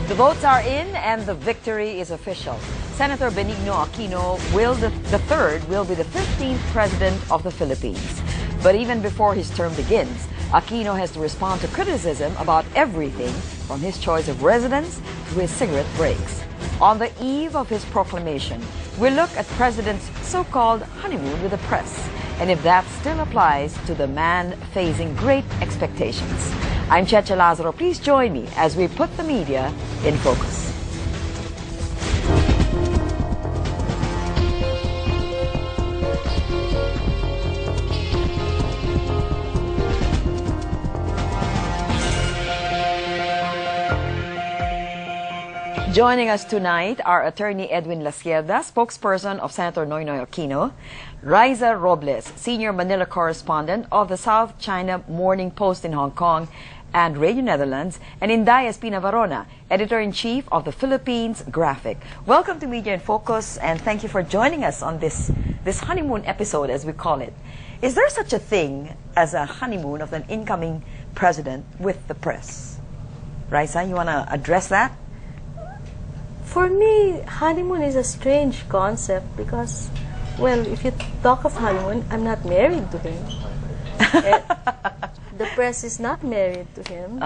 The votes are in and the victory is official. Senator Benigno Aquino the third will be the 15th president of the Philippines. But even before his term begins, Aquino has to respond to criticism about everything from his choice of residence to his cigarette breaks. On the eve of his proclamation, we'll look at President's so-called honeymoon with the press and if that still applies to the man facing great expectations. I'm Cheche Lazaro. Please join me as we put the media in focus. Joining us tonight are attorney Edwin Lacierda, spokesperson of Senator Noynoy Aquino, Raissa Robles, senior Manila correspondent of the South China Morning Post in Hong Kong and Radio Netherlands, and Inday Espina-Varona, editor-in-chief of the Philippines Graphic. Welcome to Media in Focus, and thank you for joining us on this honeymoon episode, as we call it. Is there such a thing as a honeymoon of an incoming president with the press? Raissa, you want to address that? For me, honeymoon is a strange concept because, well, if you talk of honeymoon, I'm not married to him. The press is not married to him.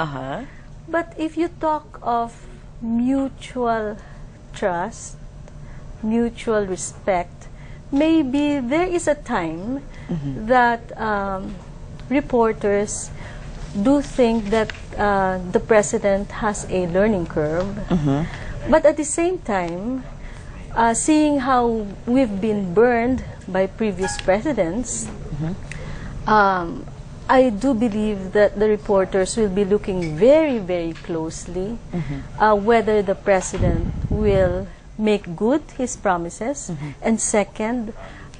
But if you talk of mutual trust, mutual respect, maybe there is a time that reporters do think that the president has a learning curve. But at the same time, seeing how we've been burned by previous presidents, I do believe that the reporters will be looking very, very closely whether the president will make good his promises, and second,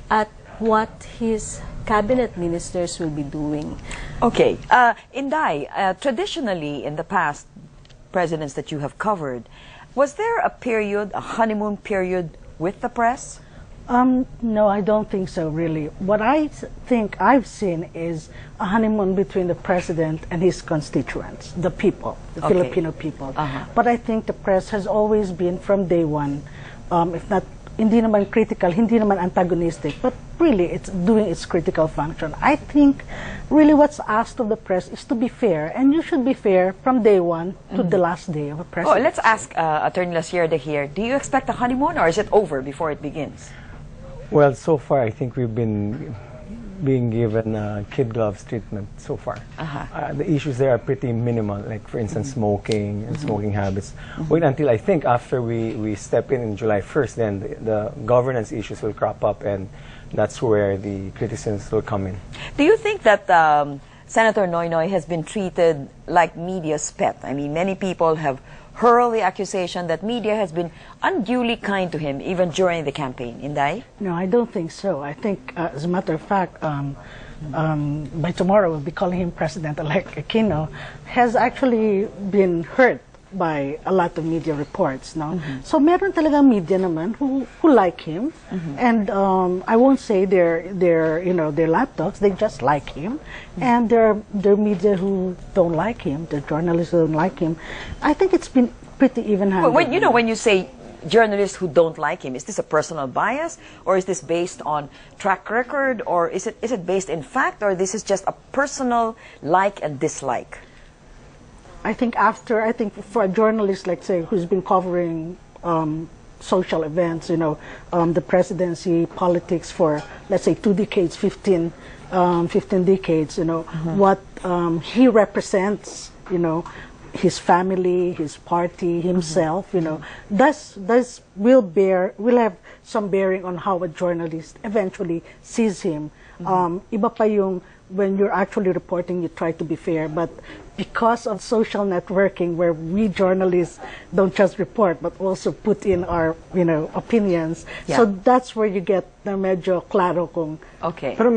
at what his cabinet ministers will be doing. Okay. Inday, traditionally in the past presidents that you have covered, was there a period, a honeymoon period with the press? No, I don't think so, really. What I think I've seen is a honeymoon between the president and his constituents, the people, the Filipino people. But I think the press has always been, from day one, if not, hindi naman critical, hindi naman antagonistic, but really it's doing its critical function. I think really what's asked of the press is to be fair, and you should be fair from day one to the last day of a president. Oh, let's ask Attorney Lacierda here. Do you expect a honeymoon, or is it over before it begins? Well, so far I think we've been being given kid gloves treatment so far. The issues there are pretty minimal, like for instance smoking and smoking habits. Wait until I think after we step in July 1st, then the governance issues will crop up, and that's where the criticisms will come in. Do you think that Senator Noynoy has been treated like media's pet? I mean, many people have hurled the accusation that media has been unduly kind to him even during the campaign. Inday? No, I don't think so. I think, as a matter of fact, by tomorrow we'll be calling him President-elect Aquino, has actually been hurt by a lot of media reports, no? So meron talagang media naman who like him, and I won't say they're lapdogs, they just like him, and there are media who don't like him, the journalists who don't like him. I think it's been pretty even-handed. Well, when you say journalists who don't like him, is this a personal bias, or is this based on track record, or is it based in fact, or this is just a personal like and dislike? I think for a journalist, like say, who's been covering social events, the presidency, politics for, let's say, 2 decades, 15 decades, what he represents, his family, his party, himself, will have some bearing on how a journalist eventually sees him. Iba pa yung when you're actually reporting, you try to be fair, but because of social networking, where we journalists don't just report but also put in our opinions, so that's where you get na medyo klaro kung Pero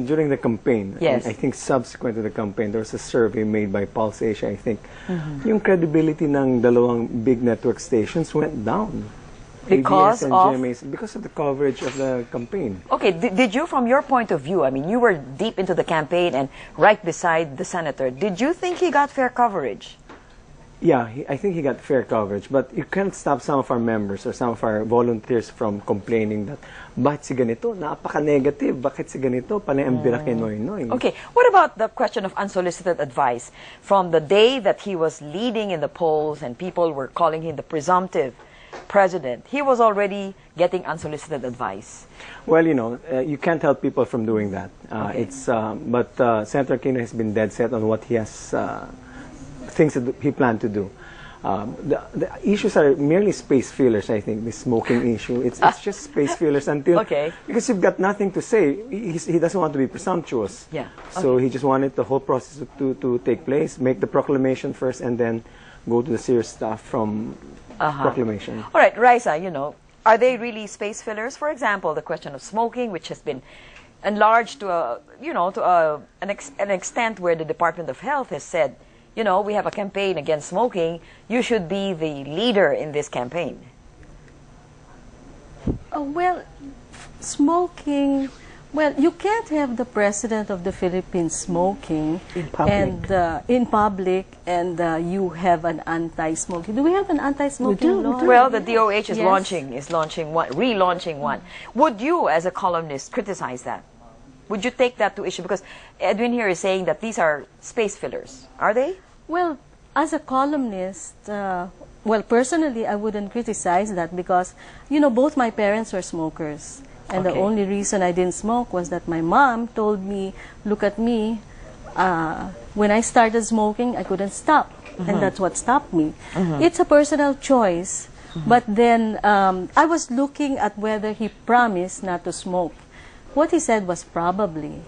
during the campaign, yes. I think subsequent to the campaign, there was a survey made by Pulse Asia, I think, yung credibility ng dalawang big network stations went down. Because of the coverage of the campaign. Okay, did you, from your point of view, I mean, you were deep into the campaign and right beside the senator, did you think he got fair coverage? Yeah, I think he got fair coverage, but you can't stop some of our members or some of our volunteers from complaining that, bakit si ganito? Napaka-negative. Bakit si ganito? Panay ang bira kay Noynoy. Okay, what about the question of unsolicited advice? From the day that he was leading in the polls and people were calling him the presumptive president, he was already getting unsolicited advice. Well, you know, you can't help people from doing that. Okay. But Senator Aquino has been dead set on what he has, things that he planned to do. The issues are merely space fillers, I think, the smoking issue. It's just space fillers until... Okay. Because you've got nothing to say. He doesn't want to be presumptuous. Yeah. So he just wanted the whole process to take place, make the proclamation first, and then go to the serious stuff from proclamation. All right, Raissa, you know, are they really space fillers? For example, the question of smoking, which has been enlarged to an extent where the Department of Health has said, you know, we have a campaign against smoking. You should be the leader in this campaign. Well, smoking. Well, you can't have the president of the Philippines smoking In public. and in public, and you have an anti-smoking. Do we have an anti-smoking We do, law? we do. Well, the DOH is Yes. relaunching one. Would you, as a columnist, criticize that? Would you take that to issue? Because Edwin here is saying that these are space fillers. Are they? Well, as a columnist, well, personally, I wouldn't criticize that because, you know, both my parents were smokers. And the Okay. only reason I didn't smoke was that my mom told me, look at me, when I started smoking, I couldn't stop. And that's what stopped me. It's a personal choice. But then I was looking at whether he promised not to smoke. What he said was probably.